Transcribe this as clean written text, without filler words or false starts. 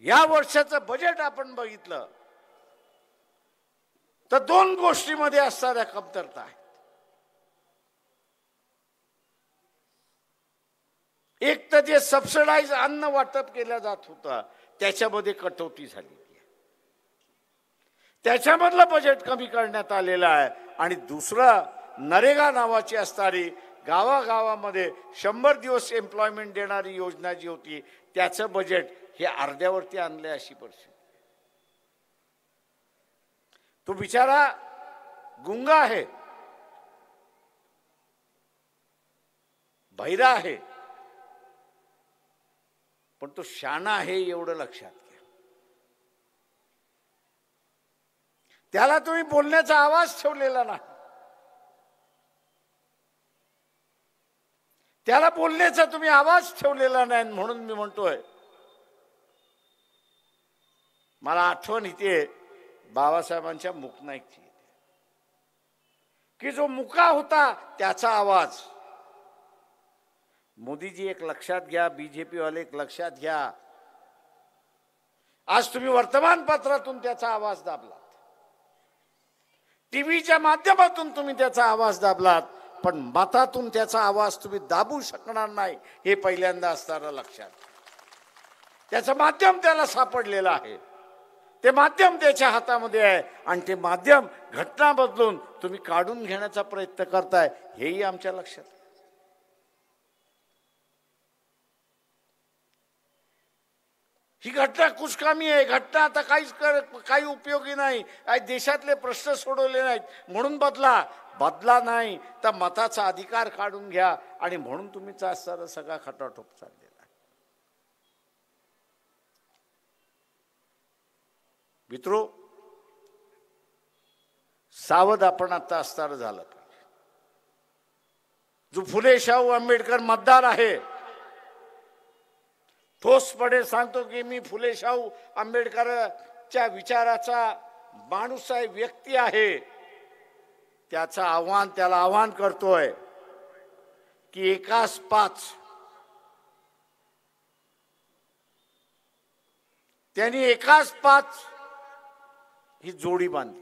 या वर्षाचं बजेट आपण बघितलं तर दोन गोष्टींमध्ये असणाऱ्या कमतरता आहेत. एक तर जे सबसिडाइज अन्न वाटप केलं जात होतं त्याच्यामध्ये कटौती झाली, त्याच्यामधलं बजेट कमी करण्यात आलेलं आहे. आणि दुसरं नरेगा नावाची असणारी गावागावामध्ये 100 दिवस एम्प्लॉयमेंट देणारी योजना जी होती त्याचं बजेट हे अर्ध्यावरती आणले अशी परिस्थिती. तो बिचारा गुंगा आहे, बहिरा आहे, पण तो शाणा आहे एवढं लक्षात घ्या. त्याला तुम्ही बोलण्याचा आवाज ठेवलेला नाही, त्याला बोलण्याचा तुम्ही आवाज ठेवलेला नाही. म्हणून मी म्हणतोय, मला आठवण येते बाबासाहेबांच्या मुकनाईकची, की जो मुका होता त्याचा आवाज. मोदीजी एक लक्षात घ्या, बीजेपी वाले एक लक्षात घ्या, आज तुम्ही वर्तमानपत्रातून त्याचा आवाज दाबलात, टीव्हीच्या माध्यमातून तुम्ही त्याचा आवाज दाबलात, पण मतातून त्याचा आवाज तुम्ही दाबू शकणार नाही हे पहिल्यांदा असताना लक्षात. त्याचं माध्यम त्याला सापडलेलं आहे, ते माध्यम त्याच्या हातामध्ये आहे आणि ते माध्यम घटना बदलून तुम्ही काढून घेण्याचा प्रयत्न करताय हेही आमच्या लक्षात. ही घटना कुचकामी आहे, घटना आता काही उपयोगी नाही, देशातले प्रश्न सोडवले नाहीत म्हणून बदला नाही तर मताचा अधिकार काढून घ्या. आणि म्हणून तुम्हीचा असणारा सगळा खटाटोप चाललेला आहे. मित्रो, सावध आपण आता असणार झालं पाहिजे. जो फुले शाहू आंबेडकर मतदार आहे, ठोसपणे सांगतो की मी फुले शाहू आंबेडकरच्या विचाराचा माणूस आहे, व्यक्ती आहे, त्याला आव्हान करतोय की एकास 5 त्यांनी एकास 5 ही जोडी बांधली.